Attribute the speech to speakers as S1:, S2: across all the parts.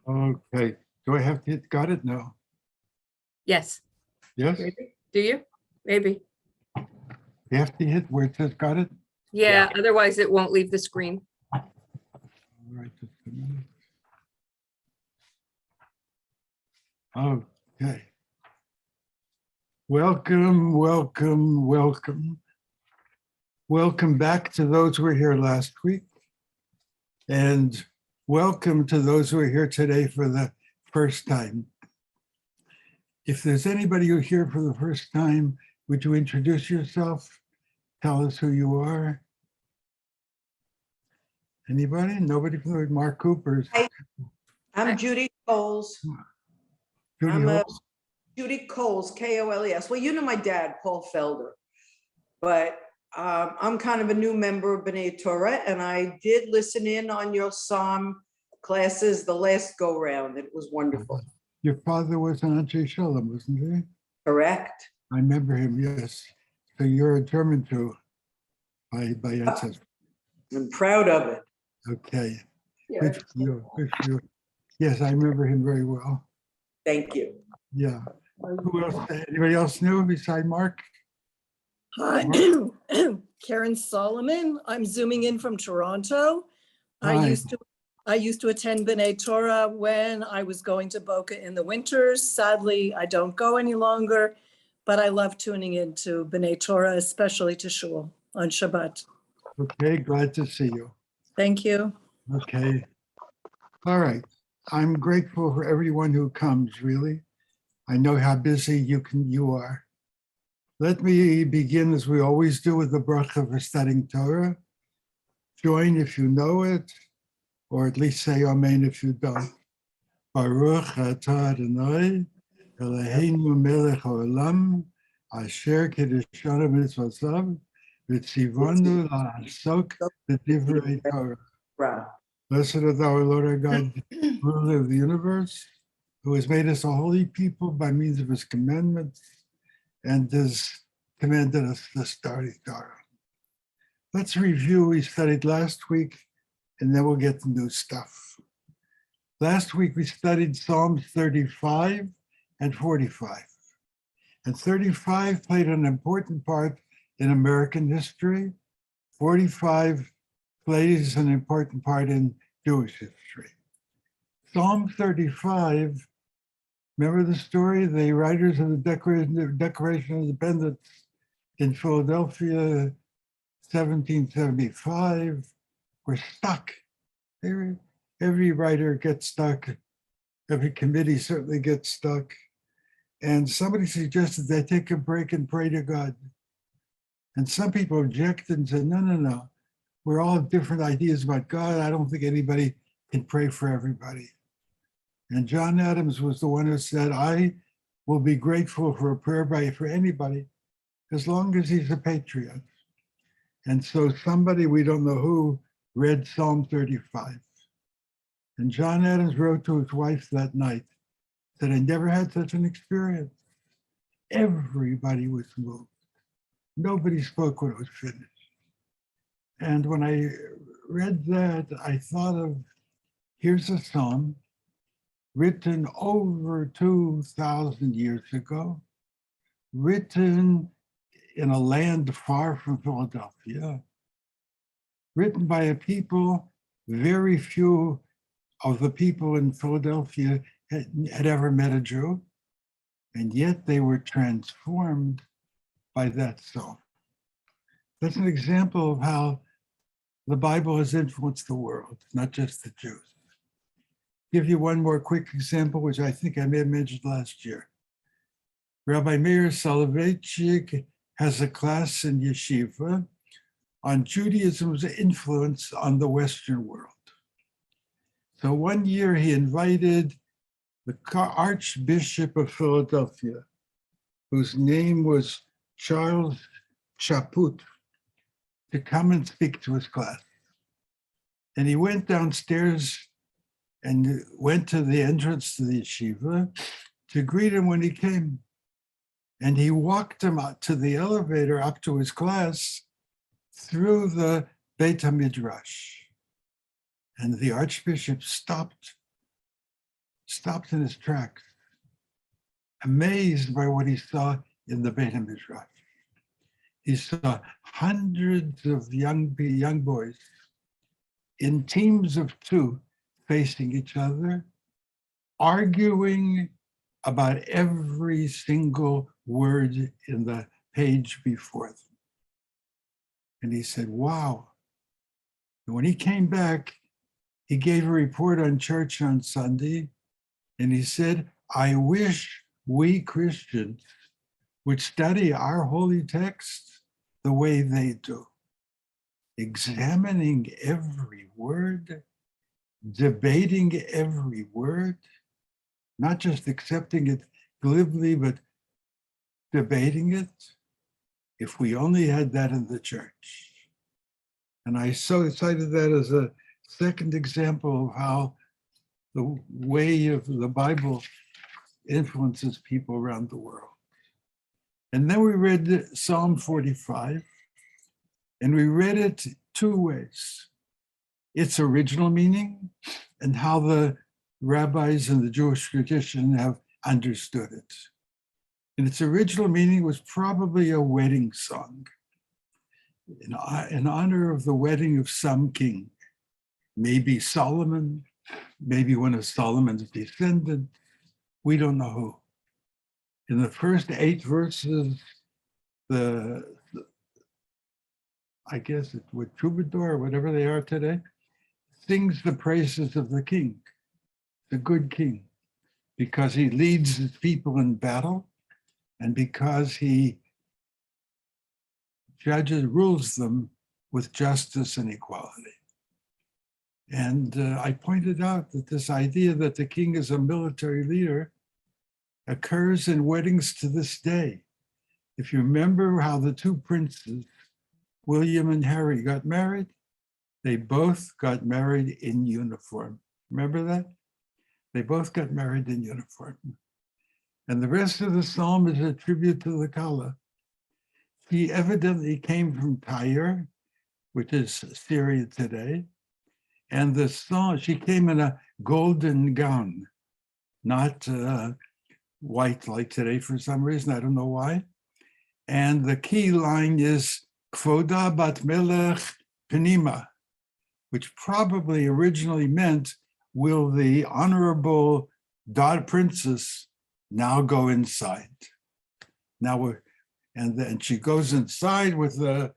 S1: Okay. Do I have to hit got it? No.
S2: Yes.
S1: Yes?
S2: Maybe. Do you? Maybe.
S1: You have to hit where it says got it?
S2: Yeah, otherwise it won't leave the screen.
S1: All right, just a minute. Okay. Welcome, welcome, welcome. Welcome back to those who were here last week. And welcome to those who are here today for the first time. If there's anybody who's here for the first time, would you introduce yourself? Tell us who you are. Anybody? Nobody from the Mark Cooper's.
S3: Hi, I'm Judy Coles.
S1: Judy
S3: I'm
S1: Holtz?
S3: Judy Coles, K-O-L-E-S. Well, you know my dad, Paul Felder, but I'm kind of a new member of B'nai Torah, and I did listen in on your Psalm classes the last go round. It was wonderful.
S1: Your father was an Anshe Shalom, wasn't he?
S3: Correct?
S1: I remember him, yes. So you're a German Jew by ancestry.
S3: I'm proud of it.
S1: Okay.
S2: Yeah.
S1: Good for you. Good for you. Yes, I remember him very well.
S3: Thank you.
S1: Yeah. Who else? Anybody else new beside Mark?
S4: Hi, Karen Solomon. I'm zooming in from Toronto.
S1: Hi.
S4: I used to attend B'nai Torah when I was going to Boca in the winters. Sadly, I don't go any longer, but I love tuning into B'nai Torah, especially to Shul on Shabbat.
S1: Okay, glad to see you.
S4: Thank you.
S1: Okay. All right. I'm grateful for everyone who comes, really. I know how busy you are. Let me begin, as we always do, with the bracha for studying Torah. Join if you know it, or at least say Amen if you don't. Baruch atah Adonai, Eloheinu melech haolam, asher kiddushanu mitzvotav, v'tzivanu la'asok b'divrei Torah.
S3: Right.
S1: Blessed art thou, Lord our God, ruler of the universe, who has made us a holy people by means of his commandments and has commanded us to study Torah. Let's review. We studied last week, and then we'll get to new stuff. Last week, we studied Psalms 35 and 45. And 35 played an important part in American history. 45 plays an important part in Jewish history. Psalm 35, remember the story? The writers of the Declaration of Independence in Philadelphia, 1775, were stuck. Every writer gets stuck. Every committee certainly gets stuck. And somebody suggested they take a break and pray to God. And some people objected and said, no. We're all have different ideas about God. I don't think anybody can pray for everybody. And John Adams was the one who said, I will be grateful for a prayer for anybody, as long as he's a patriot. And so somebody, we don't know who, read Psalm 35. And John Adams wrote to his wife that night, that I never had such an experience. Everybody was moved. Nobody spoke when it was finished. And when I read that, I thought of, here's a psalm written over 2,000 years ago, written in a land far from Philadelphia, written by a people, very few of the people in Philadelphia had ever met a Jew, and yet they were transformed by that psalm. That's an example of how the Bible has influenced the world, not just the Jews. Give you one more quick example, which I think I may have mentioned last year. Rabbi Meir Soloveitchik has a class in yeshiva on Judaism's influence on the Western world. So one year he invited the Archbishop of Philadelphia, whose name was Charles Chaput, to come and speak to his class. And he went downstairs and went to the entrance to the yeshiva to greet him when he came. And he walked him out to the elevator up to his class through the Beit HaMidrash. And the Archbishop stopped stopped in his tracks, amazed by what he saw in the Beit HaMidrash. He saw hundreds of young boys in teams of two facing each other, arguing about every single word in the page before them. And he said, wow. And when he came back, he gave a report on church on Sunday, and he said, I wish we Christians would study our holy texts the way they do, examining every word, debating every word, not just accepting it glibly, but debating it. If we only had that in the church. And I so cited that as a second example of how the way of the Bible influences people around the world. And then we read Psalm 45, and we read it two ways. Its original meaning and how the rabbis in the Jewish tradition have understood it. And its original meaning was probably a wedding song in honor of the wedding of some king, maybe Solomon, maybe one of Solomon's descendants, we don't know who. In the first 8 verses, I guess it's with troubadour or whatever they are today, sings the praises of the king, the good king, because he leads his people in battle and because he rules them with justice and equality. And I pointed out that this idea that the king is a military leader occurs in weddings to this day. If you remember how the two princes, William and Harry, got married, they both got married in uniform. Remember that? They both got married in uniform. And the rest of the psalm is a tribute to the Kala. She evidently came from Tyre, which is Syria today. And the song, she came in a golden gown, not white like today for some reason, I don't know why. And the key line is Kvoda bat melech penima, which probably originally meant, will the honorable princess now go inside? Now and then she goes inside with the,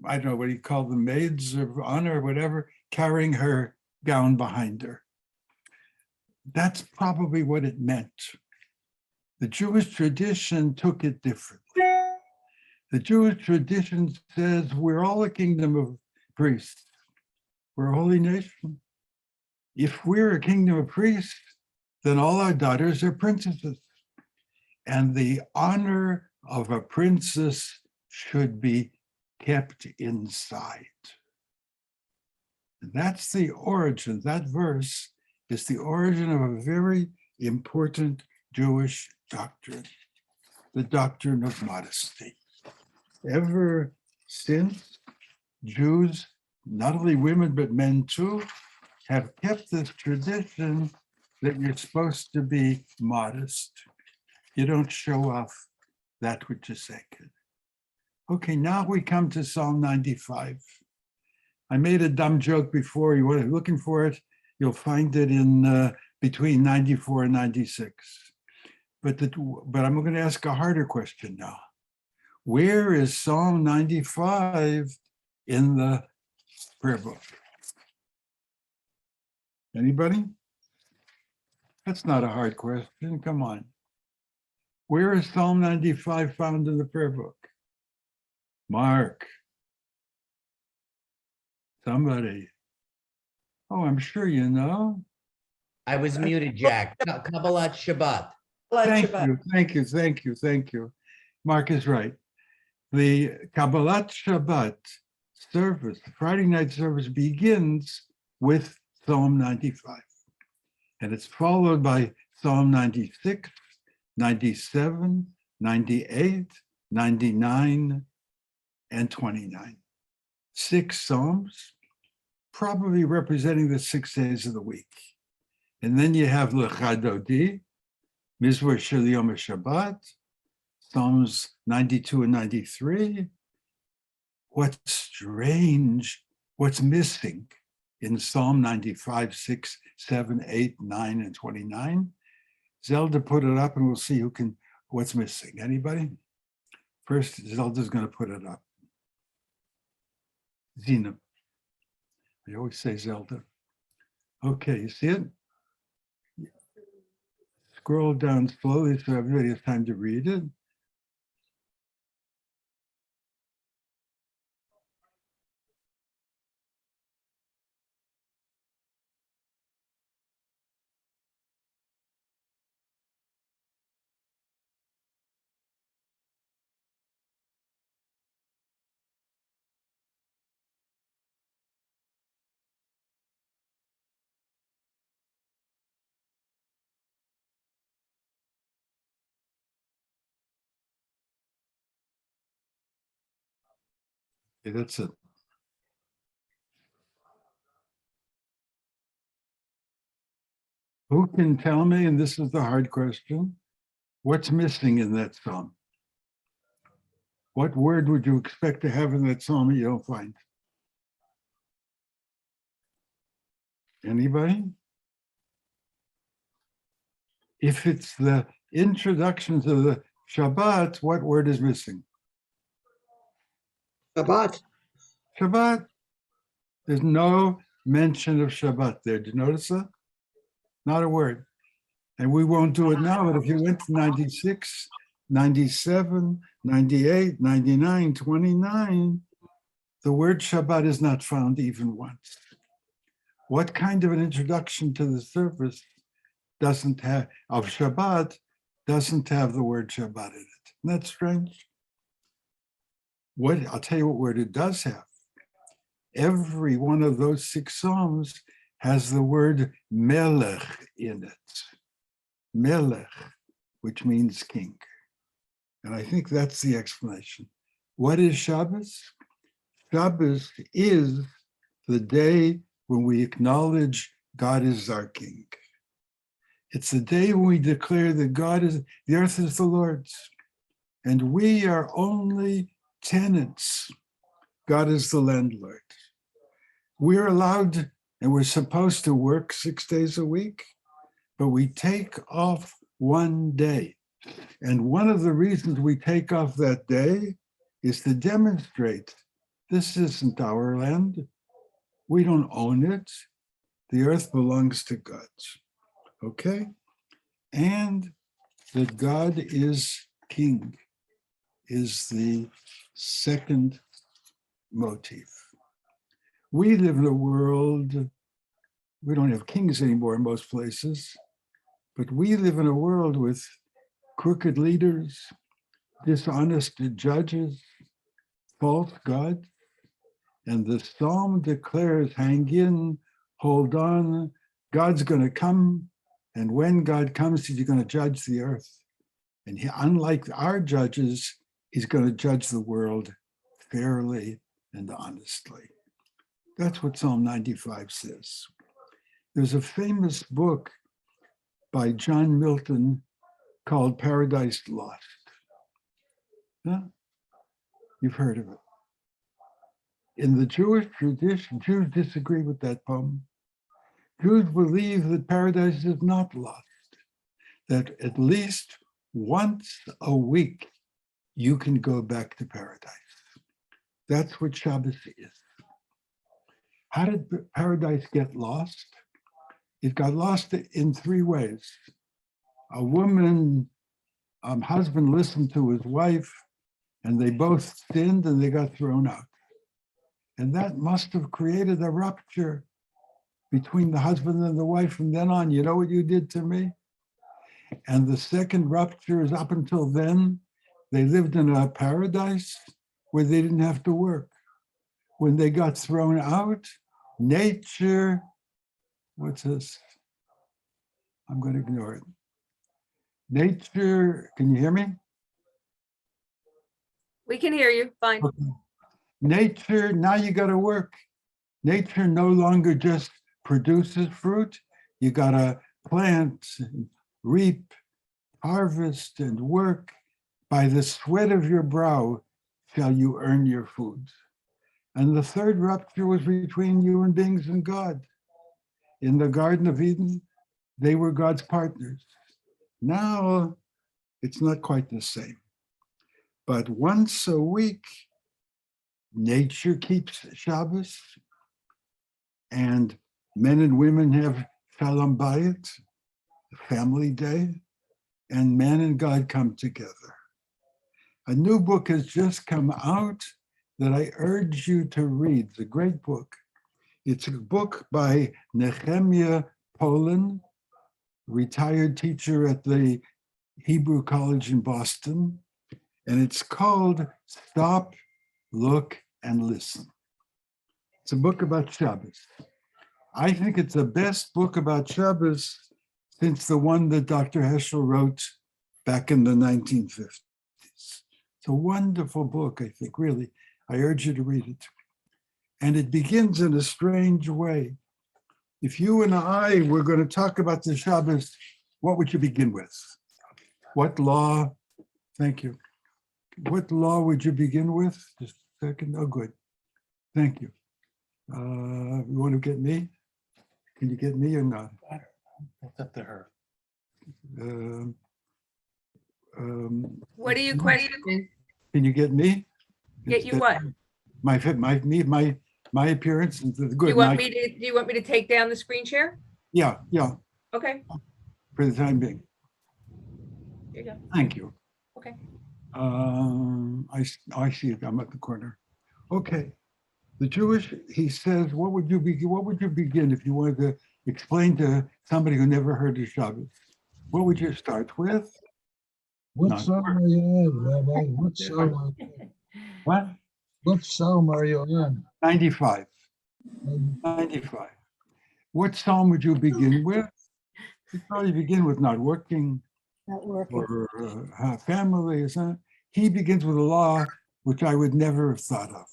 S1: I don't know what you call them, maids of honor or whatever, carrying her gown behind her. That's probably what it meant. The Jewish tradition took it differently. The Jewish tradition says we're all a kingdom of priests. We're a holy nation. If we're a kingdom of priests, then all our daughters are princesses. And the honor of a princess should be kept inside. And that's the origin. That verse is the origin of a very important Jewish doctrine, the doctrine of modesty. Ever since, Jews, not only women, but men too, have kept this tradition that you're supposed to be modest. You don't show off that which is sacred. Okay, now we come to Psalm 95. I made a dumb joke before. You were looking for it. You'll find it in between 94 and 96. But I'm going to ask a harder question now. Where is Psalm 95 in the prayer book? Anybody? That's not a hard question. Come on. Where is Psalm 95 found in the prayer book? Mark. Somebody. Oh, I'm sure you know.
S5: I was muted, Jack. Kabbalat Shabbat.
S1: Thank you. Mark is right. The Kabbalat Shabbat service, the Friday night service, begins with Psalm 95. And it's followed by Psalm 96, 97, 98, 99, and 29. 6 Psalms, probably representing the 6 days of the week. And then you have L'Chadodi, Mizmor Shel Yom HaShabbat, Psalms 92 and 93. What's strange, what's missing in Psalm 95, 6, 7, 8, 9, and 29? Zelda put it up and we'll see what's missing. Anybody? First, Zelda's going to put it up. Zena. I always say Zelda. Okay, you see it? Scroll down slowly so everybody has time to read it. Okay, that's it. Who can tell me, and this is the hard question, what's missing in that psalm? What word would you expect to have in that psalm that you don't find? Anybody? If it's the introduction to the Shabbat, what word is missing?
S6: Shabbat.
S1: Shabbat. There's no mention of Shabbat there. Did you notice that? Not a word. And we won't do it now, but if you went to 96, 97, 98, 99, 29, the word Shabbat is not found even once. What kind of an introduction to the service doesn't have, of Shabbat, doesn't have the word Shabbat in it? Isn't that strange? I'll tell you what word it does have. Every one of those 6 psalms has the word melech in it. Melech, which means king. And I think that's the explanation. What is Shabbos? Shabbos is the day when we acknowledge God is our king. It's the day when we declare that the earth is the Lord's, and we are only tenants. God is the landlord. We're allowed and we're supposed to work 6 days a week, but we take off one day. And one of the reasons we take off that day is to demonstrate this isn't our land. We don't own it. The earth belongs to God. Okay? And that God is king is the second motif. We live in a world, we don't have kings anymore in most places, but we live in a world with crooked leaders, dishonest judges, false gods, and the psalm declares, hang in, hold on, God's going to come, and when God comes, he's going to judge the earth. And unlike our judges, he's going to judge the world fairly and honestly. That's what Psalm 95 says. There's a famous book by John Milton called Paradise Lost. Huh? You've heard of it. In the Jewish tradition, Jews disagree with that poem. Jews believe that paradise is not lost, that at least once a week you can go back to paradise. That's what Shabbos is. How did paradise get lost? It got lost in 3 ways. A woman, husband listened to his wife, and they both sinned and they got thrown out. And that must have created a rupture between the husband and the wife from then on. You know what you did to me? And the second rupture is up until then, they lived in a paradise where they didn't have to work. When they got thrown out, nature, what's this? I'm going to ignore it. Nature, can you hear me?
S2: We can hear you, fine.
S1: Okay. Nature, now you got to work. Nature no longer just produces fruit. You got to plant, and reap, harvest, and work. By the sweat of your brow shall you earn your food. And the third rupture was between human beings and God. In the Garden of Eden, they were God's partners. Now, it's not quite the same. But once a week, nature keeps Shabbos, and men and women have Shalom Bayit, family day, and man and God come together. A new book has just come out that I urge you to read. It's a great book. It's a book by Nehemiah Poland, retired teacher at the Hebrew College in Boston, and it's called Stop, Look, and Listen. It's a book about Shabbos. I think it's the best book about Shabbos since the one that Dr. Heschel wrote back in the 1950s. It's a wonderful book, I think, really. I urge you to read it. And it begins in a strange way. If you and I were going to talk about the Shabbos, what would you begin with? What law? Thank you. What law would you begin with? Just a second. Oh, good. Thank you. You want to get me? Can you get me or not?
S5: It's up to her.
S2: What are you questioning?
S1: Can you get me?
S2: Get you what?
S1: My appearance is
S2: Do
S1: good.
S2: you want me to take down the screen share?
S1: Yeah,
S2: Okay,
S1: for the time being.
S2: here you go.
S1: Thank you.
S2: Okay.
S1: I see it. I'm at the corner. Okay. The Jewish, he says, what would you begin if you wanted to explain to somebody who never heard of Shabbos? What would you start with?
S6: What
S1: Not
S6: psalm are you on, Rabbi? What psalm?
S1: What?
S6: What psalm are you on?
S1: 95. 95. What psalm would you begin with? You'd probably begin with not working or family or something. He begins with a law which I would never have thought of.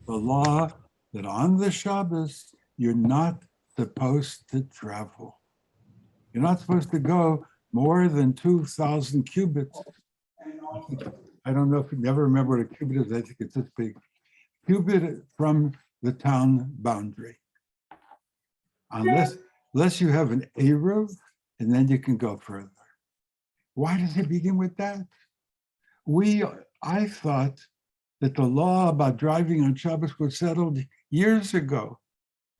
S1: The law that on the Shabbos, you're not supposed to travel. You're not supposed to go more than 2,000 cubits. I don't know if you never remember what a cubit is. I think it's this big. Cubit from the town boundary. Unless you have an Eruv, and then you can go further. Why does it begin with that? I thought that the law about driving on Shabbos was settled years ago.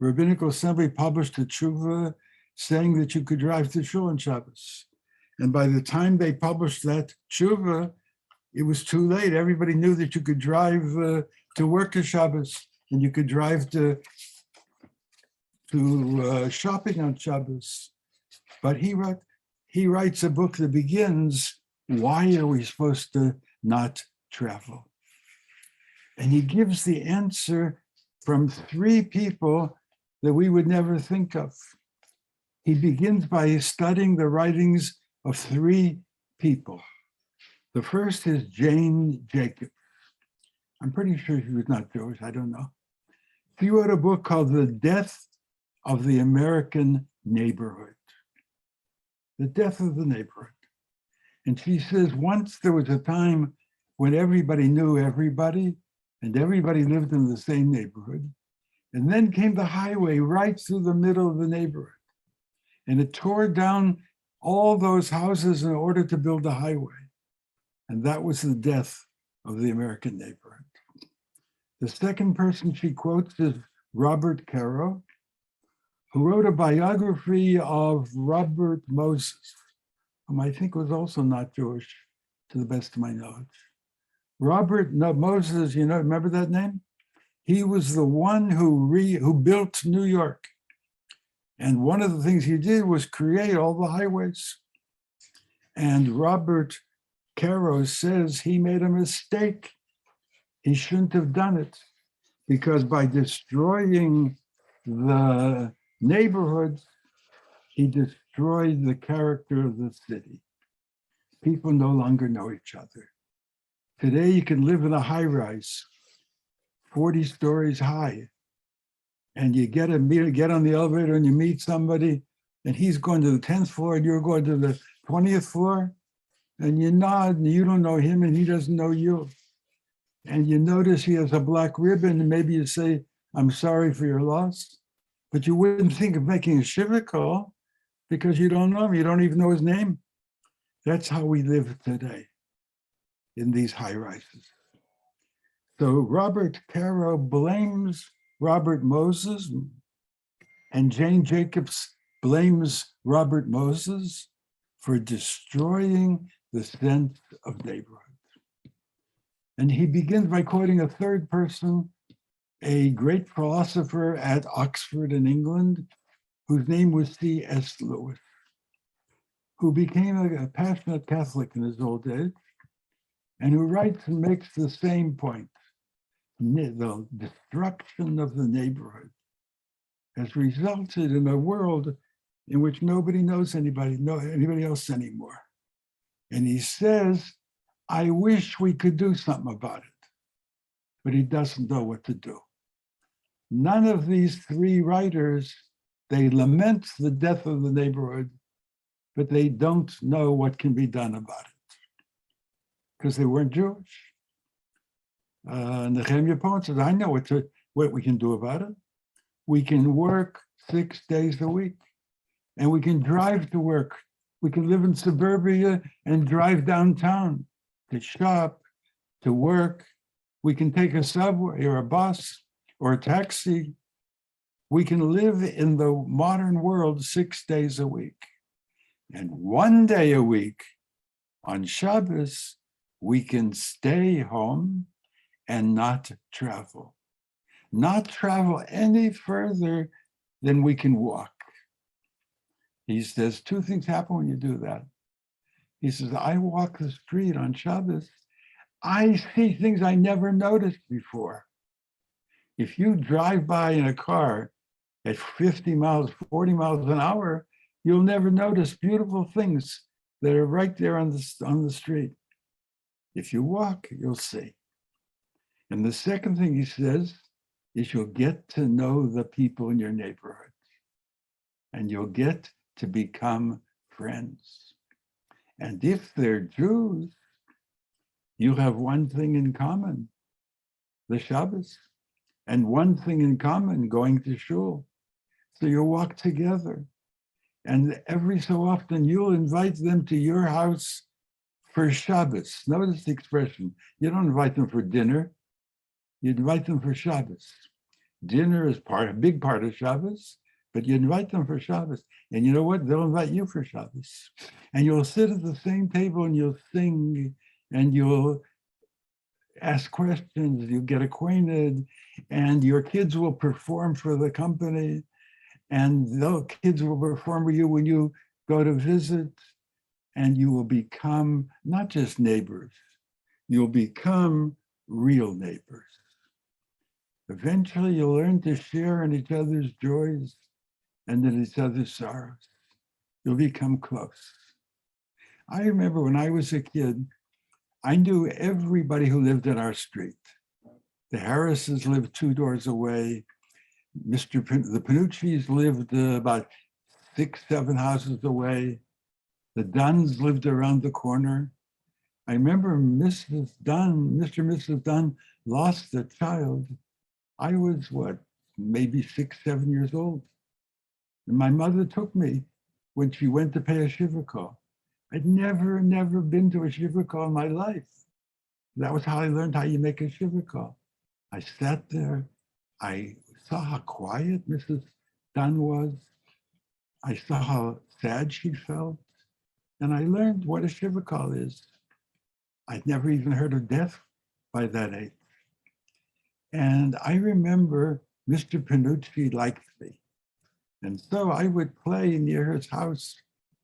S1: Rabbinical Assembly published a tshuva saying that you could drive to shul on Shabbos. And by the time they published that tshuva, it was too late. Everybody knew that you could drive to work on Shabbos, and you could drive to shopping on Shabbos. But he writes a book that begins, why are we supposed to not travel? And he gives the answer from three people that we would never think of. He begins by studying the writings of three people. The first is Jane Jacobs. I'm pretty sure she was not Jewish, I don't know. She wrote a book called The Death of the American Neighborhood. The Death of the Neighborhood. And she says, once there was a time when everybody knew everybody, and everybody lived in the same neighborhood. And then came the highway right through the middle of the neighborhood. And it tore down all those houses in order to build a highway. And that was the death of the American neighborhood. The second person she quotes is Robert Caro, who wrote a biography of Robert Moses, whom I think was also not Jewish, to the best of my knowledge. Robert Moses, remember that name? He was the one who built New York. And one of the things he did was create all the highways. And Robert Caro says he made a mistake. He shouldn't have done it, because by destroying the neighborhoods, he destroyed the character of the city. People no longer know each other. Today, you can live in a high rise, 40 stories high, and you get on the elevator and you meet somebody, and he's going to the 10th floor and you're going to the 20th floor, and you nod and you don't know him and he doesn't know you. And you notice he has a black ribbon and maybe you say, I'm sorry for your loss, but you wouldn't think of making a shiva call because you don't know him, you don't even know his name. That's how we live today in these high rises. So Robert Caro blames Robert Moses, and Jane Jacobs blames Robert Moses for destroying the sense of neighborhood. And he begins by quoting a third person, a great philosopher at Oxford in England, whose name was C.S. Lewis, who became a passionate Catholic in his old age, and who writes and makes the same point. The destruction of the neighborhood has resulted in a world in which nobody knows anybody else anymore. And he says, I wish we could do something about it, but he doesn't know what to do. None of these three writers, they lament the death of the neighborhood, but they don't know what can be done about it because they weren't Jewish. Nehemiah Poen says, I know what we can do about it. We can work 6 days a week and we can drive to work. We can live in suburbia and drive downtown to shop, to work. We can take a subway or a bus or a taxi. We can live in the modern world 6 days a week. And 1 day a week on Shabbos, we can stay home and not travel any further than we can walk. He says two things happen when you do that. He says, I walk the street on Shabbos, I see things I never noticed before. If you drive by in a car at 50 miles, 40 miles an hour, you'll never notice beautiful things that are right there on the street. If you walk, you'll see. And the second thing he says is you'll get to know the people in your neighborhood and you'll get to become friends. And if they're Jews, you have one thing in common, the Shabbos, and one thing in common, going to shul. So you'll walk together. And every so often you'll invite them to your house for Shabbos. Notice the expression. You don't invite them for dinner. You invite them for Shabbos. Dinner is a big part of Shabbos, but you invite them for Shabbos. And you know what? They'll invite you for Shabbos. And you'll sit at the same table and you'll sing and you'll ask questions, you'll get acquainted, and your kids will perform for the company. And those kids will perform for you when you go to visit, and you will become not just neighbors, you'll become real neighbors. Eventually, you'll learn to share in each other's joys and in each other's sorrows. You'll become close. I remember when I was a kid, I knew everybody who lived in our street. The Harrises lived 2 doors away. The Panucci's lived about 6, 7 houses away. The Dunns lived around the corner. I remember Mr. and Mrs. Dunn lost a child. I was maybe 6, 7 years old. And my mother took me when she went to pay a shiva call. I'd never been to a shiva call in my life. That was how I learned how you make a shiva call. I sat there. I saw how quiet Mrs. Dunn was. I saw how sad she felt. And I learned what a shiva call is. I'd never even heard of death by that age. And I remember Mr. Panucci liked me. And so I would play near his house,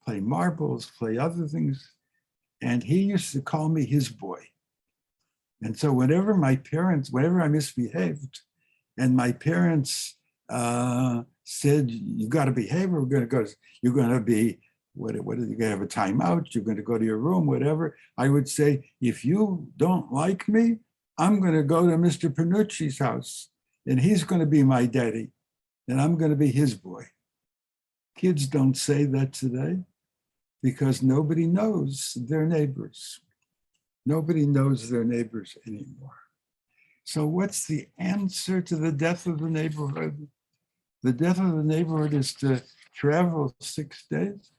S1: play marbles, play other things. And he used to call me his boy. And so whenever I misbehaved, and my parents said, you got to behave, you're going to be, what are you going to have a timeout? You're going to go to your room, whatever. I would say, if you don't like me, I'm going to go to Mr. Panucci's house and he's going to be my daddy and I'm going to be his boy. Kids don't say that today because nobody knows their neighbors. Nobody knows their neighbors anymore. So what's the answer to the death of the neighborhood? The death of the neighborhood is to travel 6 days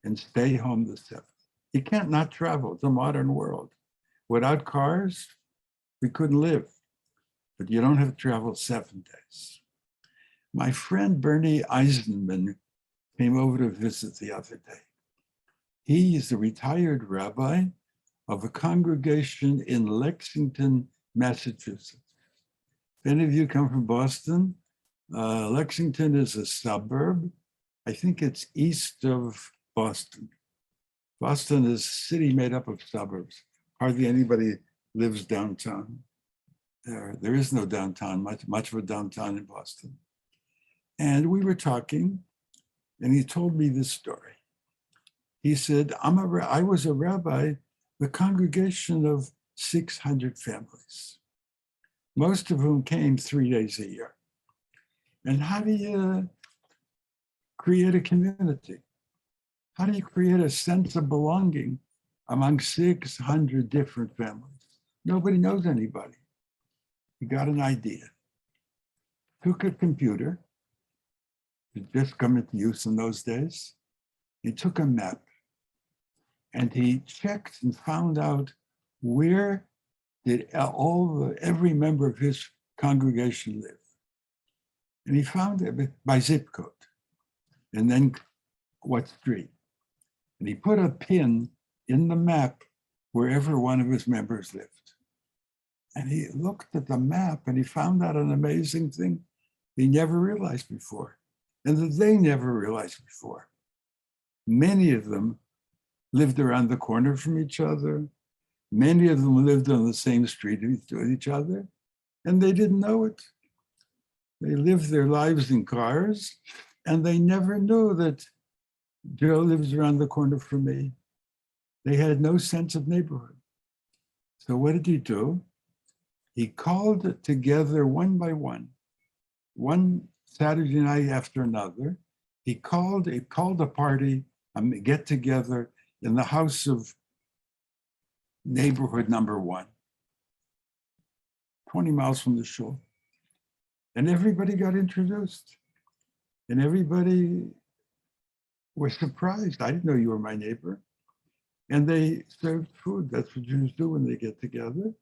S1: and stay home the 7th. You can't not travel. It's a modern world. Without cars, we couldn't live. But you don't have to travel 7 days. My friend Bernie Eisenman came over to visit the other day. He is a retired rabbi of a congregation in Lexington, Massachusetts. If any of you come from Boston, Lexington is a suburb. I think it's east of Boston. Boston is a city made up of suburbs. Hardly anybody lives downtown. There is no downtown, much of a downtown in Boston. And we were talking, and he told me this story. He said, I was a rabbi, the congregation of 600 families, most of whom came 3 days a year. And how do you create a community? How do you create a sense of belonging among 600 different families? Nobody knows anybody. He got an idea. Took a computer, it had just come into use in those days. He took a map and he checked and found out where did every member of his congregation live. And he found it by zip code, and then what street. And he put a pin in the map wherever one of his members lived. And he looked at the map and he found out an amazing thing he never realized before, and that they never realized before. Many of them lived around the corner from each other. Many of them lived on the same street with each other, and they didn't know it. They lived their lives in cars, and they never knew that Joe lives around the corner from me. They had no sense of neighborhood. So what did he do? He called it together one by one Saturday night after another. He called a party, a get together in the house of neighborhood number 1, 20 miles from the shul. And everybody got introduced. And everybody was surprised. I didn't know you were my neighbor. And they served food. That's what Jews do when they get together.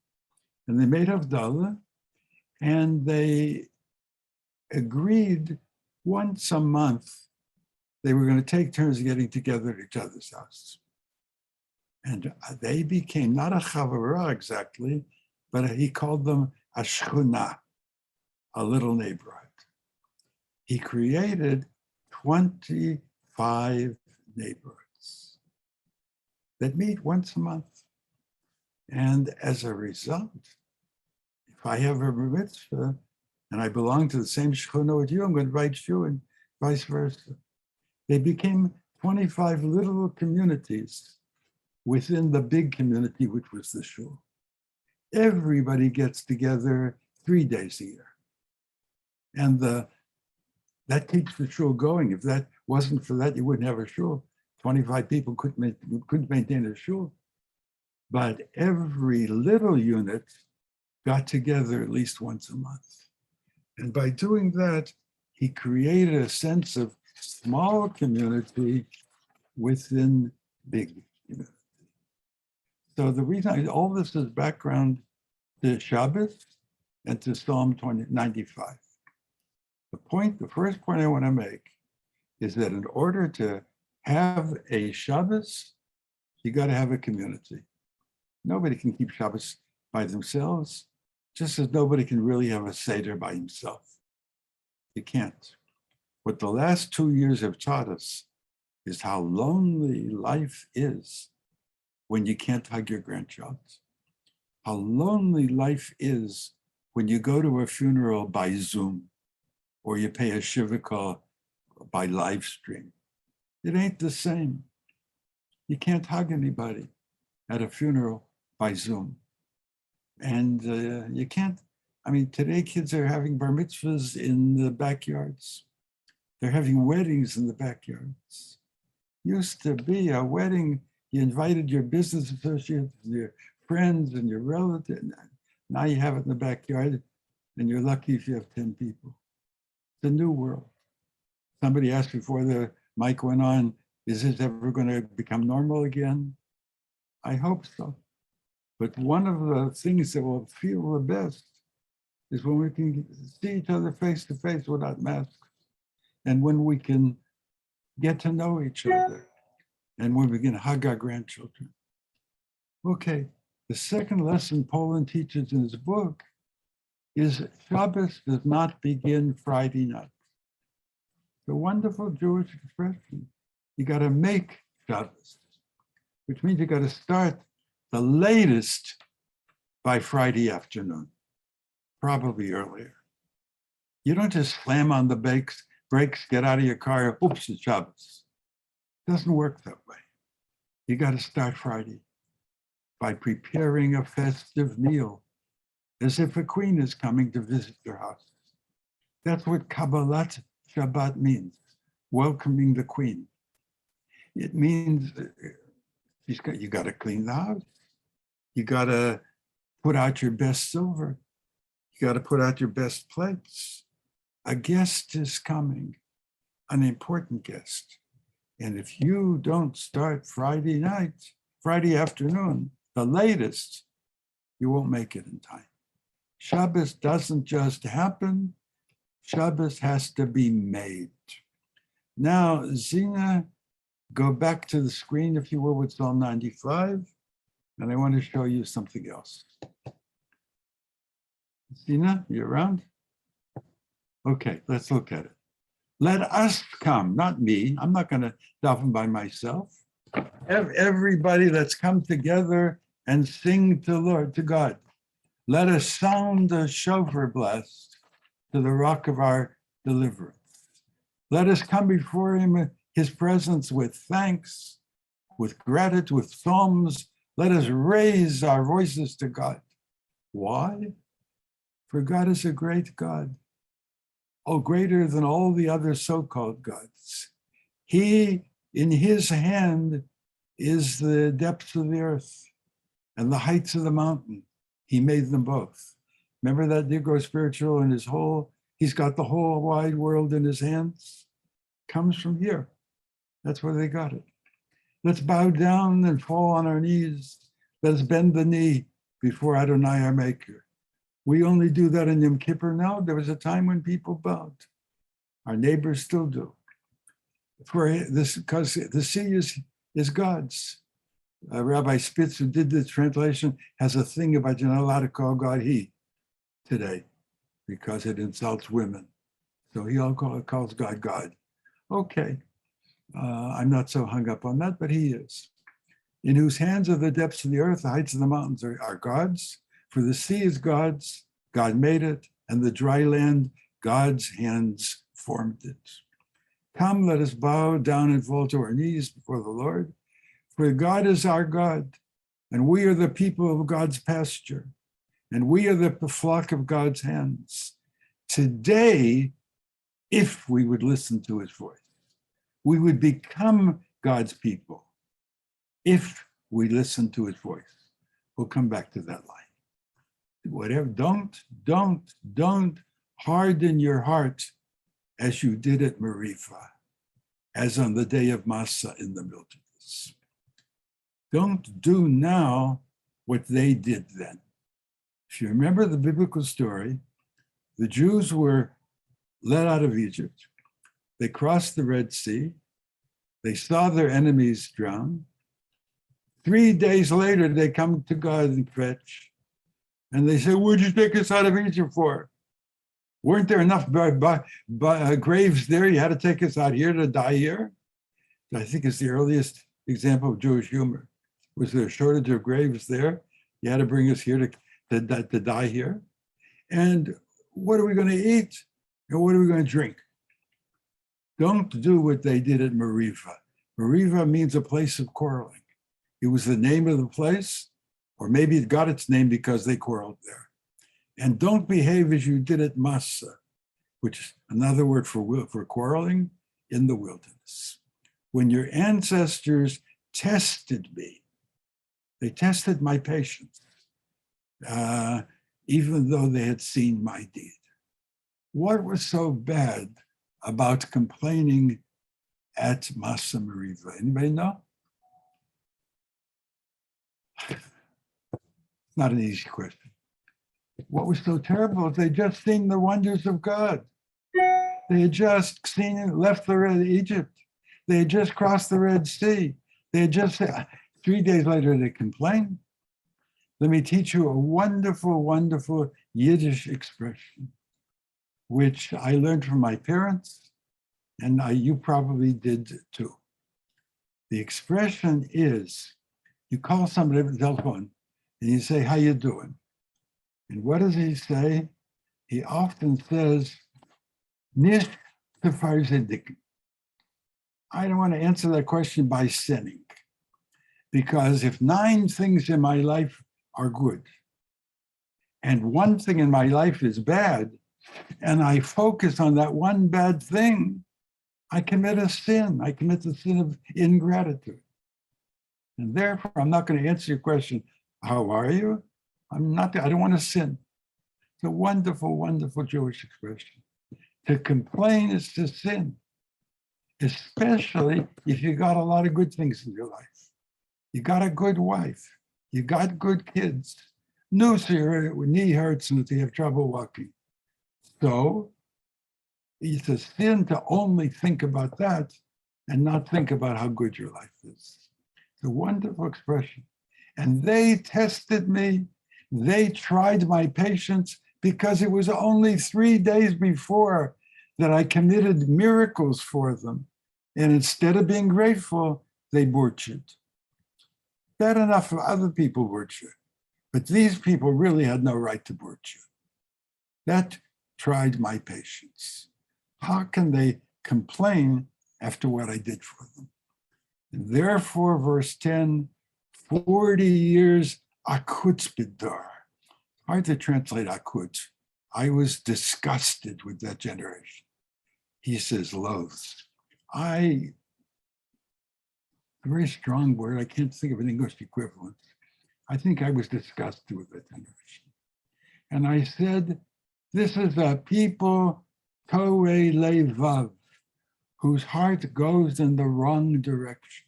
S1: And they made Havdalah, and they agreed once a month they were going to take turns getting together at each other's house. And they became not a chavara exactly, but he called them a shchuna, a little neighborhood. He created 25 neighborhoods that meet once a month. And as a result, if I have a bar mitzvah and I belong to the same shchuna with you, I'm going to invite you, and vice versa. They became 25 little communities within the big community, which was the shul. Everybody gets together 3 days a year. And that keeps the shul going. If that wasn't for that, you wouldn't have a shul. 25 people couldn't maintain a shul. But every little unit got together at least once a month. And by doing that, he created a sense of small community within big community. So the reason all this is background to Shabbos and to Psalm 95. The first point I want to make is that in order to have a Shabbos, you got to have a community. Nobody can keep Shabbos by themselves, just as nobody can really have a Seder by himself. You can't. What the last 2 years have taught us is how lonely life is when you can't hug your grandchild. How lonely life is when you go to a funeral by Zoom or you pay a shiva call by live stream. It ain't the same. You can't hug anybody at a funeral by Zoom. And you can't, today kids are having bar mitzvahs in the backyards. They're having weddings in the backyards. Used to be a wedding, you invited your business associates, and your friends and your relatives. Now you have it in the backyard, and you're lucky if you have 10 people. It's a new world. Somebody asked before the mic went on, is this ever going to become normal again? I hope so. But one of the things that will feel the best is when we can see each other face to face without masks. And when we can get to know each other. And when we can hug our grandchildren. Okay, the second lesson Poland teaches in his book is Shabbos does not begin Friday night. The wonderful Jewish expression. You got to make Shabbos, which means you got to start the latest by Friday afternoon, probably earlier. You don't just slam on the brakes, get out of your car, oops, it's Shabbos. It doesn't work that way. You got to start Friday by preparing a festive meal, as if a queen is coming to visit your house. That's what Kabbalat Shabbat means, welcoming the queen. It means you got to clean the house. You got to put out your best silver. You got to put out your best plates. A guest is coming, an important guest. And if you don't start Friday night, Friday afternoon, the latest, you won't make it in time. Shabbos doesn't just happen. Shabbos has to be made. Now, Zina, go back to the screen, if you will, with Psalm 95. And I want to show you something else. Zina, you around? Okay, let's look at it. Let us come, not me. I'm not going to daven by myself. Everybody, let's come together and sing to Lord, to God. Let us sound the shofar blast to the rock of our deliverance. Let us come before him, his presence with thanks, with gratitude, with psalms. Let us raise our voices to God. Why? For God is a great God. Oh, greater than all the other so-called gods. He, in his hand, is the depths of the earth and the heights of the mountain. He made them both. Remember that Negro spiritual and he's got the whole wide world in his hands? Comes from here. That's where they got it. Let's bow down and fall on our knees. Let's bend the knee before Adonai our Maker. We only do that in Yom Kippur now. There was a time when people bowed. Our neighbors still do. For this, because the sea is God's. Rabbi Spitz, who did the translation, has a thing about you're not allowed to call God he today because it insults women. So he calls God God. Okay, I'm not so hung up on that, but he is. In whose hands are the depths of the earth, the heights of the mountains are God's. For the sea is God's, God made it, and the dry land, God's hands formed it. Come, let us bow down and fall to our knees before the Lord. For God is our God, and we are the people of God's pasture, and we are the flock of God's hands. Today, if we would listen to his voice, we would become God's people if we listen to his voice. We'll come back to that line. Whatever, don't harden your heart as you did at Meribah, as on the day of Massa in the wilderness. Don't do now what they did then. If you remember the biblical story, the Jews were led out of Egypt. They crossed the Red Sea. They saw their enemies drown. 3 days later, they come to God and fetch. And they say, what'd you take us out of Egypt for? Weren't there enough graves there? You had to take us out here to die here? I think it's the earliest example of Jewish humor. Was there a shortage of graves there? You had to bring us here to die here? And what are we going to eat? And what are we going to drink? Don't do what they did at Meribah. Meribah means a place of quarreling. It was the name of the place, or maybe it got its name because they quarreled there. And don't behave as you did at Massa. which is another word for quarreling, in the wilderness. When your ancestors tested me, they tested my patience, even though they had seen my deed. What was so bad about complaining at Masa Meriva? Anybody know? Not an easy question. What was so terrible is they just seen the wonders of God. They had just seen it, left the Red Egypt. They had just crossed the Red Sea. They had just, 3 days later, they complained. Let me teach you a wonderful, wonderful Yiddish expression, which I learned from my parents, and you probably did too. The expression is, you call somebody on the telephone, and you say, how you doing? And what does he say? He often says, nicht zu versündigen. I don't want to answer that question by sinning, because if 9 things in my life are good, and 1 thing in my life is bad, and I focus on that one bad thing, I commit a sin. I commit the sin of ingratitude. And therefore, I'm not going to answer your question, how are you? I don't want to sin. It's a wonderful, wonderful Jewish expression. To complain is to sin, especially if you got a lot of good things in your life. You got a good wife. You got good kids. No, your knee hurts and you have trouble walking. So it's a sin to only think about that and not think about how good your life is. It's a wonderful expression. And they tested me. They tried my patience because it was only 3 days before that I committed miracles for them. And instead of being grateful, they butchered. Bad enough for other people butcher, but these people really had no right to butcher. That tried my patience. How can they complain after what I did for them? And therefore, verse 10, 40 years akutz bidar. Hard to translate akutz. I was disgusted with that generation. He says loathes. A very strong word. I can't think of an English equivalent. I think I was disgusted with that generation. And I said, this is a people, Toei Levav, whose heart goes in the wrong direction.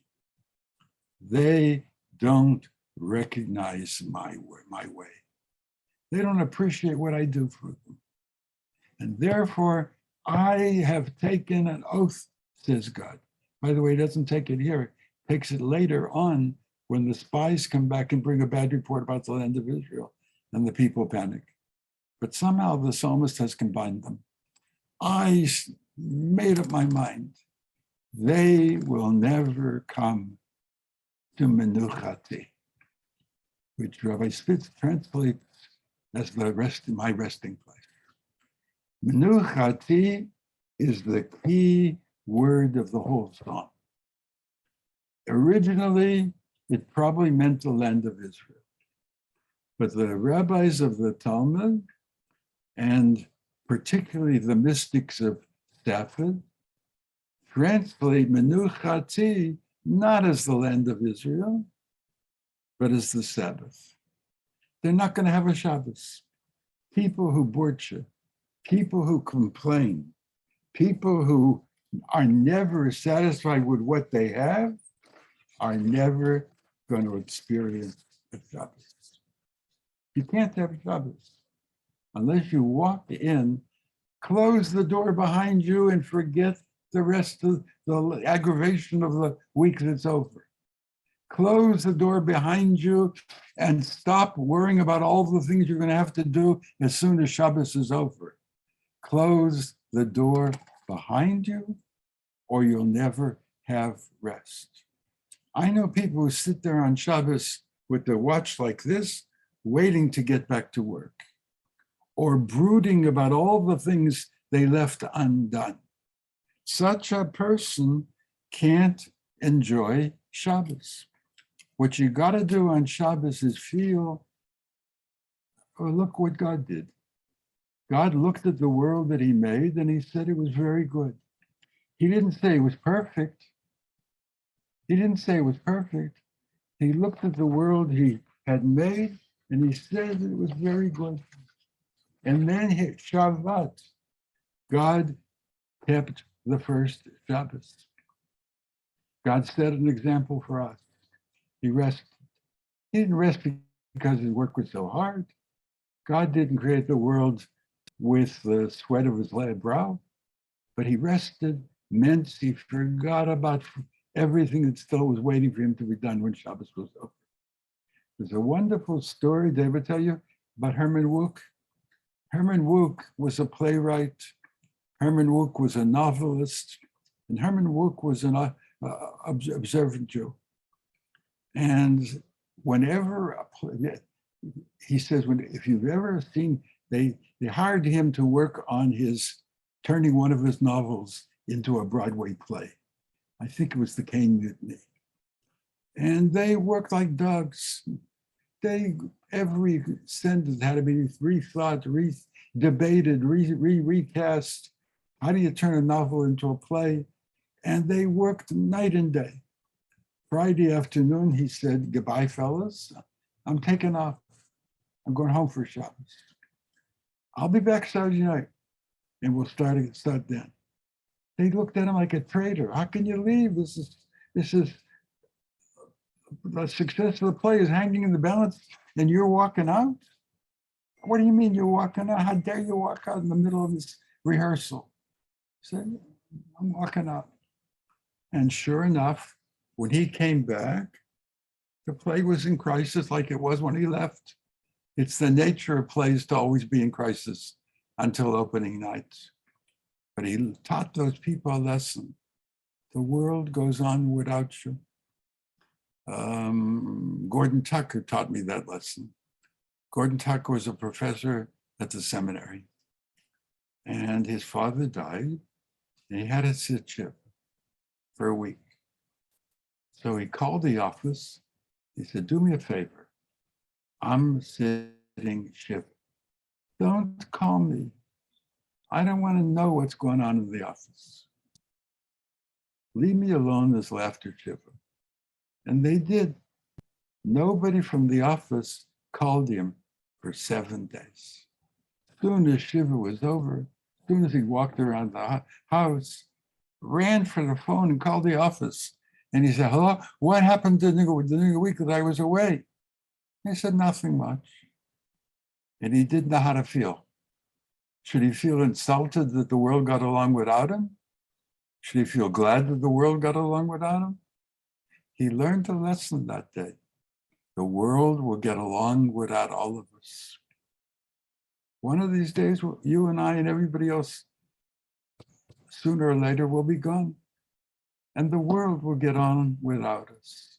S1: They don't recognize my way. They don't appreciate what I do for them. And therefore, I have taken an oath, says God. By the way, he doesn't take it here. He takes it later on when the spies come back and bring a bad report about the land of Israel and the people panic. But somehow the psalmist has combined them. I made up my mind. They will never come to menuchati, which Rabbi Spitz translates as my resting place. Menuchati is the key word of the whole song. Originally, it probably meant the land of Israel. But the rabbis of the Talmud, and particularly the mystics of Stafford, translate Menuchati not as the land of Israel, but as the Sabbath. They're not going to have a Shabbos. People who butcher, people who complain, people who are never satisfied with what they have are never going to experience a Shabbos. You can't have Shabbos unless you walk in, close the door behind you, and forget the rest of the aggravation of the week that's over. Close the door behind you and stop worrying about all the things you're going to have to do as soon as Shabbos is over. Close the door behind you, or you'll never have rest. I know people who sit there on Shabbos with their watch like this, waiting to get back to work, or brooding about all the things they left undone. Such a person can't enjoy Shabbos. What you got to do on Shabbos is feel, oh, look what God did. God looked at the world that he made and he said it was very good. He didn't say it was perfect. He didn't say it was perfect. He looked at the world he had made and he said it was very good. And then Shabbat, God kept the first Shabbos. God set an example for us. He rested. He didn't rest because his work was so hard. God didn't create the world with the sweat of his brow, but he rested meant he forgot about everything that still was waiting for him to be done when Shabbos was over. There's a wonderful story, did I ever tell you, about Herman Wouk? Herman Wouk was a playwright. Herman Wouk was a novelist. And Herman Wouk was an observant Jew. And whenever, he says, if you've ever seen, they hired him to work on turning one of his novels into a Broadway play. I think it was The Caine Mutiny. And they worked like dogs. Every sentence had to be rethought, debated, recast. How do you turn a novel into a play? And they worked night and day. Friday afternoon, he said, goodbye, fellas. I'm taking off. I'm going home for Shabbos. I'll be back Saturday night and we'll start then. They looked at him like a traitor. How can you leave? This is the success of the play is hanging in the balance and you're walking out? What do you mean you're walking out? How dare you walk out in the middle of this rehearsal? He said, I'm walking out. And sure enough, when he came back, the play was in crisis like it was when he left. It's the nature of plays to always be in crisis until opening night. But he taught those people a lesson. The world goes on without you. Gordon Tucker taught me that lesson. Gordon Tucker was a professor at the seminary. And his father died, and he had to sit ship for a week. So he called the office. He said, do me a favor. I'm sitting ship. Don't call me. I don't want to know what's going on in the office. Leave me alone as laughter chipper. And they did. Nobody from the office called him for 7 days. As soon as Shiva was over, as soon as he walked around the house, ran for the phone and called the office. And he said, hello, what happened during the week that I was away? They said, nothing much. And he didn't know how to feel. Should he feel insulted that the world got along without him? Should he feel glad that the world got along without him? He learned a lesson that day. The world will get along without all of us. One of these days, you and I and everybody else, sooner or later, will be gone. And the world will get on without us.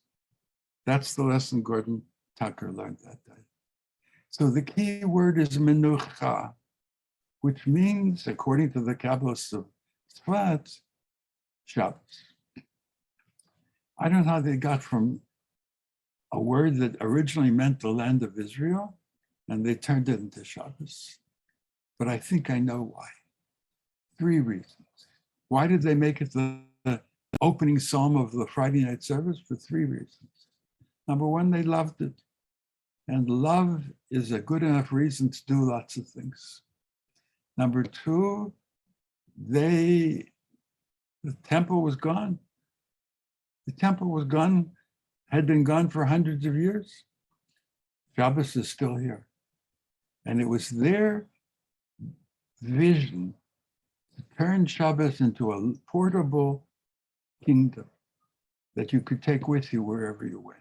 S1: That's the lesson Gordon Tucker learned that day. So the key word is menucha, which means, according to the Kabbalists of Tzfat, Shabbos. I don't know how they got from a word that originally meant the land of Israel, and they turned it into Shabbos. But I think I know why. 3 reasons. Why did they make it the opening psalm of the Friday night service? For 3 reasons. Number 1, they loved it. And love is a good enough reason to do lots of things. Number 2, the temple was gone. The temple was gone, had been gone for hundreds of years. Shabbos is still here. And it was their vision to turn Shabbos into a portable kingdom that you could take with you wherever you went.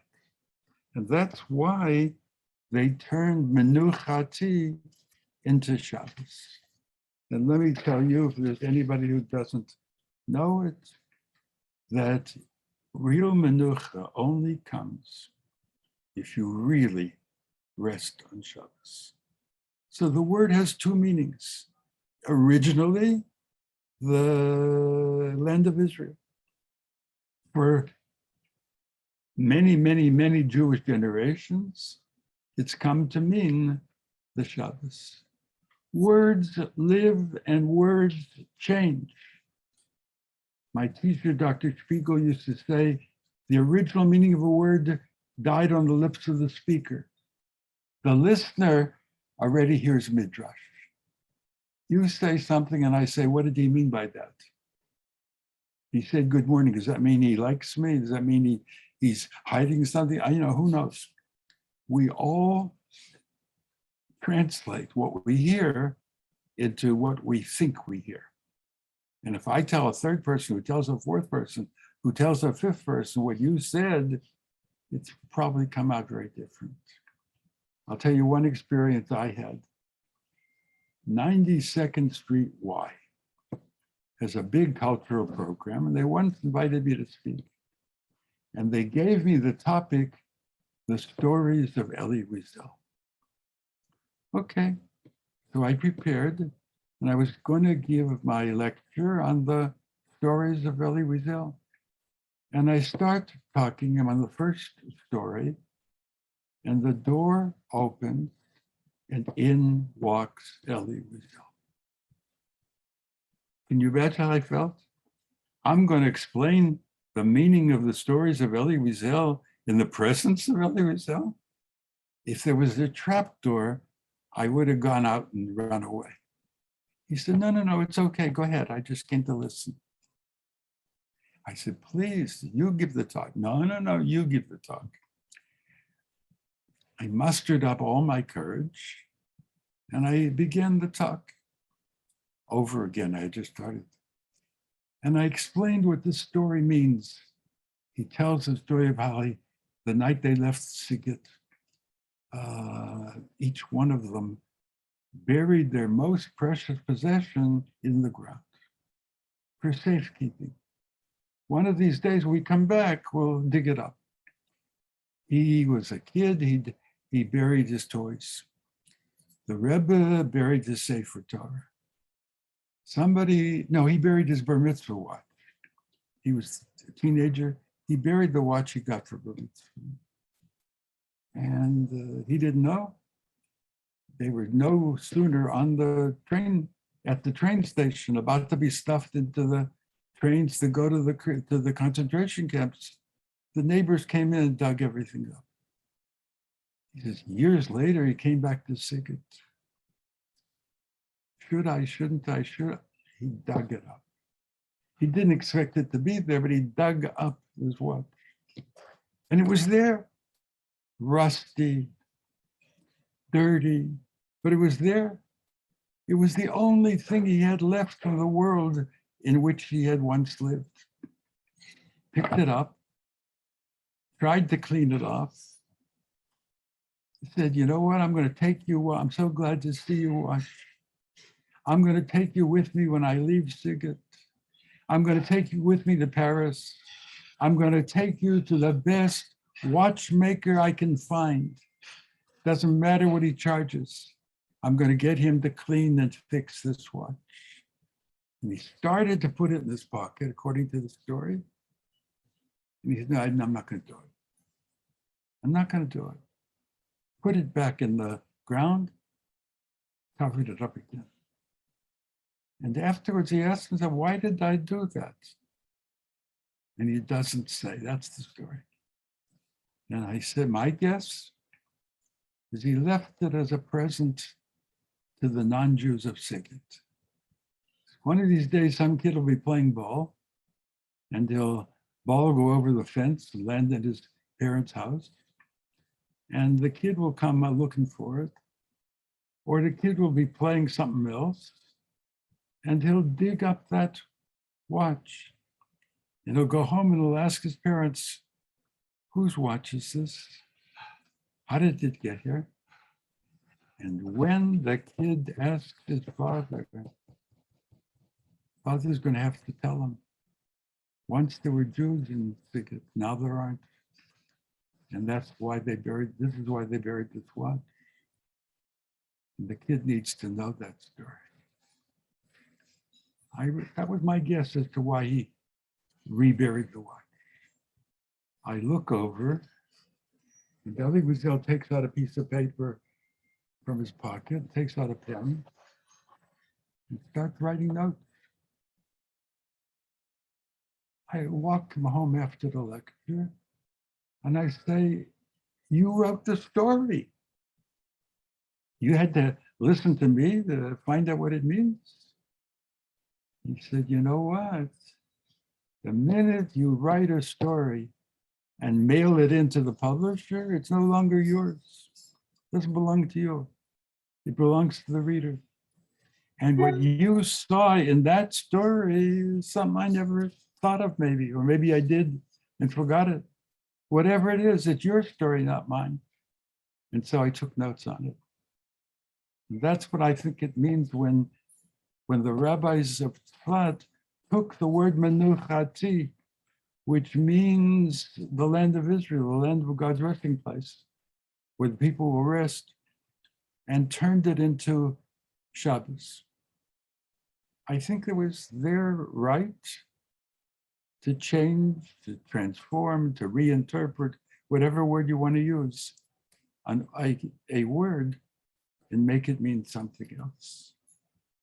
S1: And that's why they turned Menuchati into Shabbos. And let me tell you, if there's anybody who doesn't know it, that real Menucha only comes if you really rest on Shabbos. So the word has 2 meanings. Originally, the land of Israel. For many, many, many Jewish generations, it's come to mean the Shabbos. Words live and words change. My teacher, Dr. Spiegel, used to say, the original meaning of a word died on the lips of the speaker. The listener already hears midrash. You say something and I say, what did he mean by that? He said, good morning. Does that mean he likes me? Does that mean he's hiding something? Who knows? We all translate what we hear into what we think we hear. And if I tell a third person who tells a fourth person, who tells a fifth person what you said, it's probably come out very different. I'll tell you one experience I had. 92nd Street Y has a big cultural program, and they once invited me to speak. And they gave me the topic, the stories of Elie Wiesel. Okay, so I prepared, and I was going to give my lecture on the stories of Elie Wiesel. And I start talking, I'm on the first story, and the door opens, and in walks Elie Wiesel. Can you imagine how I felt? I'm going to explain the meaning of the stories of Elie Wiesel in the presence of Elie Wiesel. If there was a trap door, I would have gone out and run away. He said, no, it's okay. Go ahead. I just came to listen. I said, please, you give the talk. No, you give the talk. I mustered up all my courage and I began the talk over again. I just started. And I explained what this story means. He tells the story of how the night they left Sighet, each one of them buried their most precious possession in the ground for safekeeping. One of these days we come back, we'll dig it up. He was a kid, he buried his toys. The Rebbe buried his Sefer Torah. He buried his bar mitzvah watch. He was a teenager. He buried the watch he got for bar mitzvah. And he didn't know. They were no sooner on the train, at the train station, about to be stuffed into the trains to go to the concentration camps. The neighbors came in and dug everything up. He says, years later, he came back to Sighet. Should I, shouldn't I, should I? He dug it up. He didn't expect it to be there, but he dug up his watch. And it was there, rusty, dirty, but it was there. It was the only thing he had left from the world in which he had once lived. Picked it up, tried to clean it off. Said, you know what, I'm going to take you, I'm so glad to see you watch. I'm going to take you with me when I leave Sighet. I'm going to take you with me to Paris. I'm going to take you to the best watchmaker I can find. Doesn't matter what he charges. I'm going to get him to clean and fix this watch. And he started to put it in his pocket, according to the story. And he said, no, I'm not going to do it. I'm not going to do it. Put it back in the ground, covered it up again. And afterwards he asked himself, why did I do that? And he doesn't say, that's the story. And I said, my guess is he left it as a present to the non-Jews of Sighet. One of these days, some kid will be playing ball and ball will go over the fence and land at his parents' house. And the kid will come looking for it. Or the kid will be playing something else and he'll dig up that watch. And he'll go home and he'll ask his parents, whose watch is this? How did it get here? And when the kid asks his father, father's going to have to tell him. Once there were Jews in Sighet, now there aren't. And that's why this is why they buried this watch. And the kid needs to know that story. That was my guess as to why he reburied the watch. I look over, and Elie Wiesel takes out a piece of paper from his pocket, takes out a pen, and starts writing notes. I walk him home after the lecture and I say, you wrote the story. You had to listen to me to find out what it means. He said, you know what? The minute you write a story and mail it into the publisher, it's no longer yours. It doesn't belong to you. It belongs to the reader. And what you saw in that story is something I never thought of maybe, or maybe I did and forgot it. Whatever it is, it's your story, not mine. And so I took notes on it. And that's what I think it means when the rabbis of Tzfat took the word menuchati, which means the land of Israel, the land of God's resting place, where the people will rest, and turned it into Shabbos. I think it was their right to change, to transform, to reinterpret, whatever word you want to use, on a word and make it mean something else.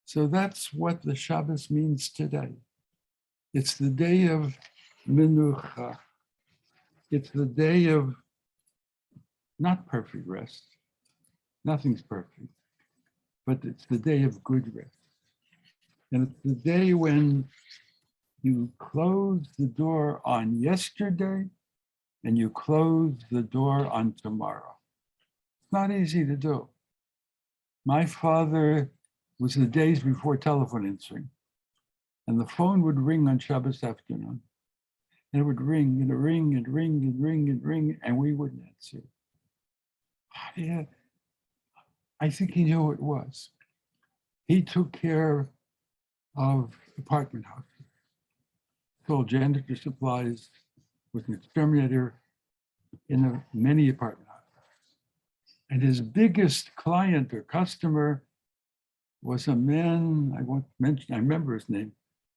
S1: So that's what the Shabbos means today. It's the day of Menucha. It's the day of not perfect rest. Nothing's perfect, but it's the day of good rest. And it's the day when you close the door on yesterday and you close the door on tomorrow. It's not easy to do. My father was the days before telephone answering, and the phone would ring on Shabbos afternoon. And it would ring and ring and ring and ring and ring, and we wouldn't answer. Yeah, I think he knew it was. He took care of apartment houses, sold janitor supplies, was an exterminator in many apartment houses. And his biggest client or customer was a man, I won't mention, I remember his name,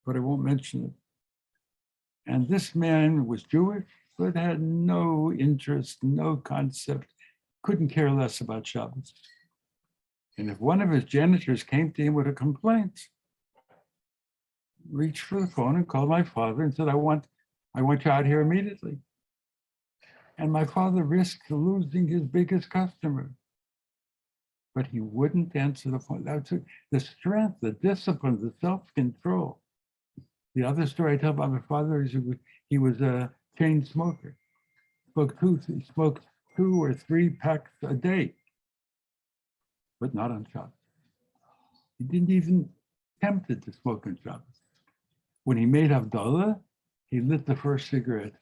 S1: but I won't mention it. And this man was Jewish, but had no interest, no concept, couldn't care less about Shabbos. And if one of his janitors came to him with a complaint, reached for the phone and called my father and said, I want you out here immediately. And my father risked losing his biggest customer, but he wouldn't answer the phone. That's the strength, the discipline, the self-control. The other story I tell about my father is he was a chain smoker. He smoked 2 or 3 packs a day, but not on Shabbos. He didn't even tempted to smoke on Shabbos. When he made Havdalah, he lit the first cigarette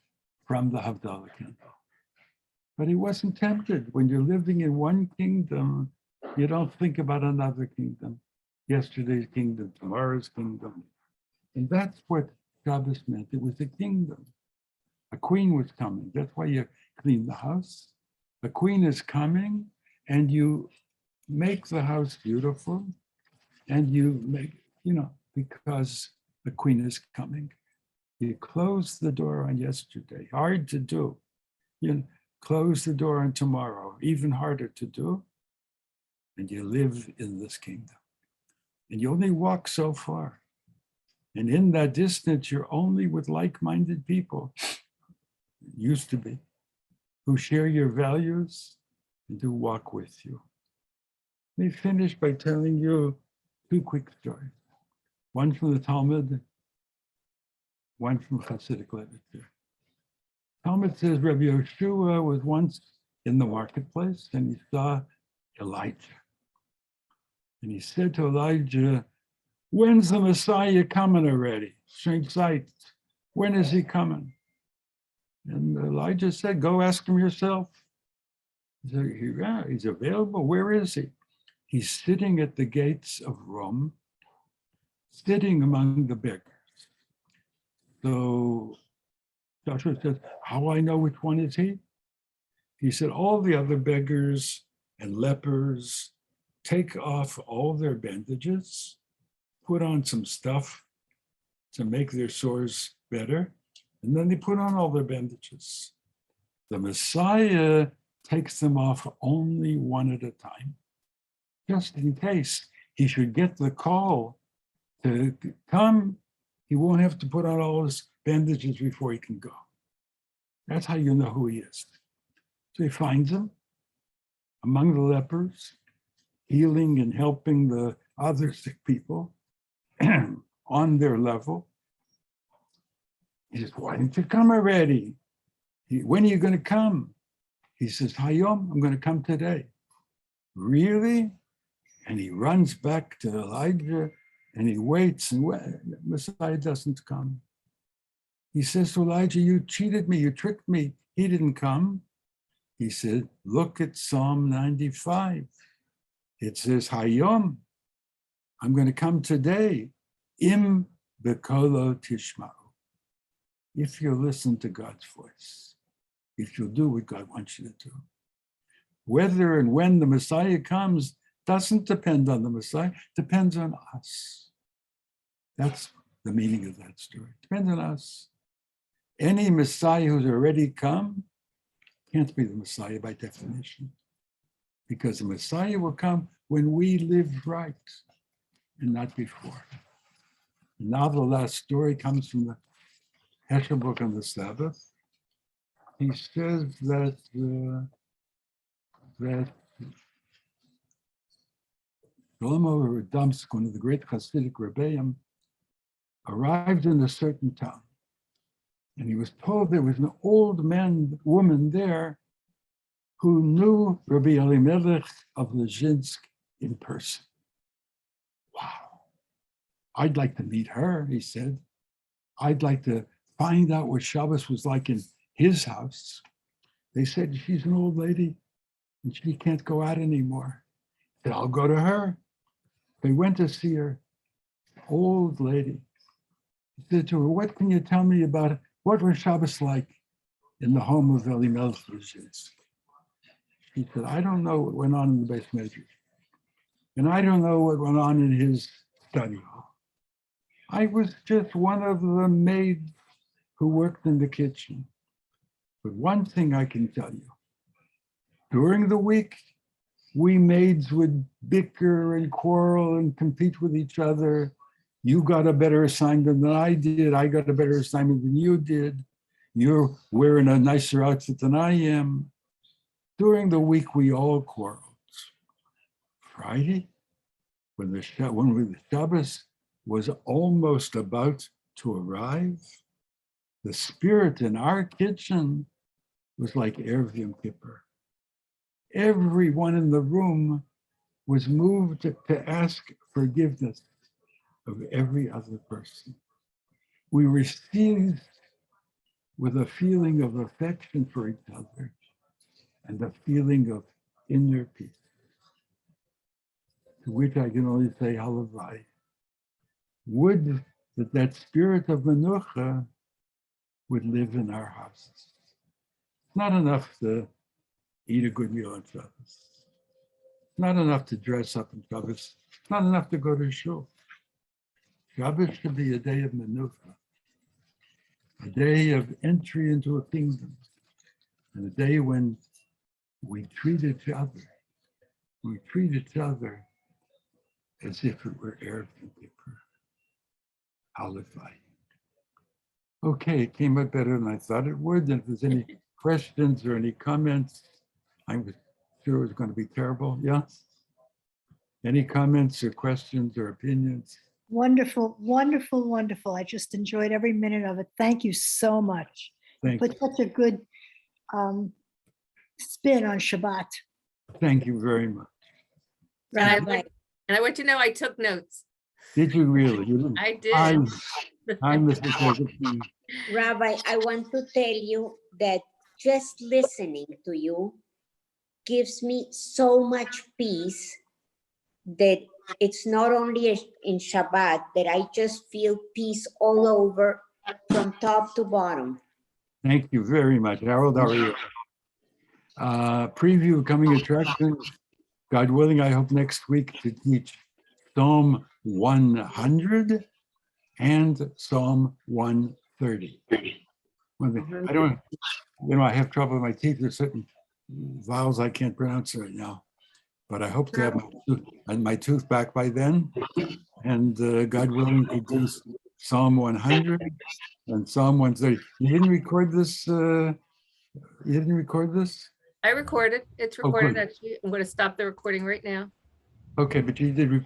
S1: from the Havdalah candle. But he wasn't tempted. When you're living in one kingdom, you don't think about another kingdom. Yesterday's kingdom, tomorrow's kingdom. And that's what Shabbos meant. It was a kingdom. A queen was coming. That's why you clean the house. The queen is coming, and you make the house beautiful, and you make, because the queen is coming. You close the door on yesterday. Hard to do. You close the door on tomorrow. Even harder to do. And you live in this kingdom. And you only walk so far. And in that distance, you're only with like-minded people, used to be, who share your values and who walk with you. Let me finish by telling you 2 quick stories. One from the Talmud, one from Hasidic literature. Talmud says Rabbi Yeshua was once in the marketplace and he saw Elijah. And he said to Elijah, when's the Messiah coming already? Strange sight. When is he coming? And Elijah said, go ask him yourself. He said, yeah, he's available. Where is he? He's sitting at the gates of Rome, sitting among the beggars. So Joshua says, how do I know which one is he? He said, all the other beggars and lepers take off all their bandages, put on some stuff to make their sores better, and then they put on all their bandages. The Messiah takes them off only one at a time, just in case he should get the call to come, he won't have to put on all his bandages before he can go. That's how you know who he is. So he finds him among the lepers, healing and helping the other sick people on their level. He says, why didn't you come already? When are you going to come? He says, Hayom, I'm going to come today. Really? And he runs back to Elijah and he waits, and Messiah doesn't come. He says to Elijah, you cheated me, you tricked me. He didn't come. He said, look at Psalm 95. It says, Hayom, I'm going to come today. Im bekolo tishma'u. If you listen to God's voice, if you do what God wants you to do. Whether and when the Messiah comes doesn't depend on the Messiah, depends on us. That's the meaning of that story. Depends on us. Any Messiah who's already come can't be the Messiah by definition, because the Messiah will come when we live right and not before. Now the last story comes from the Hesher book on the Sabbath. He says that Shlomo Radomsk, one of the great Hasidic Rebbeim, arrived in a certain town. And he was told there was an old woman there who knew Rabbi Elimelech of Lezhinsk in person. Wow. I'd like to meet her, he said. I'd like to find out what Shabbos was like in his house. They said, she's an old lady and she can't go out anymore. He said, I'll go to her. They went to see her, old lady. He said to her, what can you tell me about it? What was Shabbos like in the home of Elimelech Lezhinsk? He said, I don't know what went on in the Beis Medrash. And I don't know what went on in his study hall. I was just one of the maids who worked in the kitchen. But one thing I can tell you, during the week, we maids would bicker and quarrel and compete with each other. You got a better assignment than I did. I got a better assignment than you did. You're wearing a nicer outfit than I am. During the week, we all quarreled. Friday, when the Shabbos was almost about to arrive, the spirit in our kitchen was like Erev Yom Kippur. Everyone in the room was moved to ask forgiveness of every other person. We were seized with a feeling of affection for each other and a feeling of inner peace, to which I can only say halavai. Would that spirit of menucha would live in our houses. It's not enough to eat a good meal on Shabbos. It's not enough to dress up on Shabbos. It's not enough to go to shul. Shabbos should be a day of menucha, a day of entry into a kingdom, and a day when we treat each other as if it were Erev Yom Kippur. Halavai. Okay, it came out better than I thought it would. And if there's any questions or any comments, I was sure it was going to be terrible. Yeah? Any comments or questions or opinions?
S7: Wonderful, wonderful, wonderful. I just enjoyed every minute of it. Thank you so much.
S1: Thank you.
S7: Put such a good spin on Shabbat.
S1: Thank you very much.
S2: And I want you to know I took notes.
S1: Did you really? You didn't?
S2: I did.
S1: I'm Mr. President.
S8: Rabbi, I want to tell you that just listening to you gives me so much peace that it's not only in Shabbat, that I just feel peace all over from top to bottom.
S1: Thank you very much. Harold, how are you? Preview coming attractions. God willing, I hope next week to teach Psalm 100 and Psalm 130. I don't, I have trouble with my teeth. There's certain vowels I can't pronounce right now, but I hope to have my tooth back by then. And God willing, could do Psalm 100 and Psalm 130. You didn't record this? You didn't record this?
S2: I recorded. It's
S1: Oh,
S2: recorded,
S1: good.
S2: actually. I'm going to stop the recording right now.
S1: Okay, but you did record.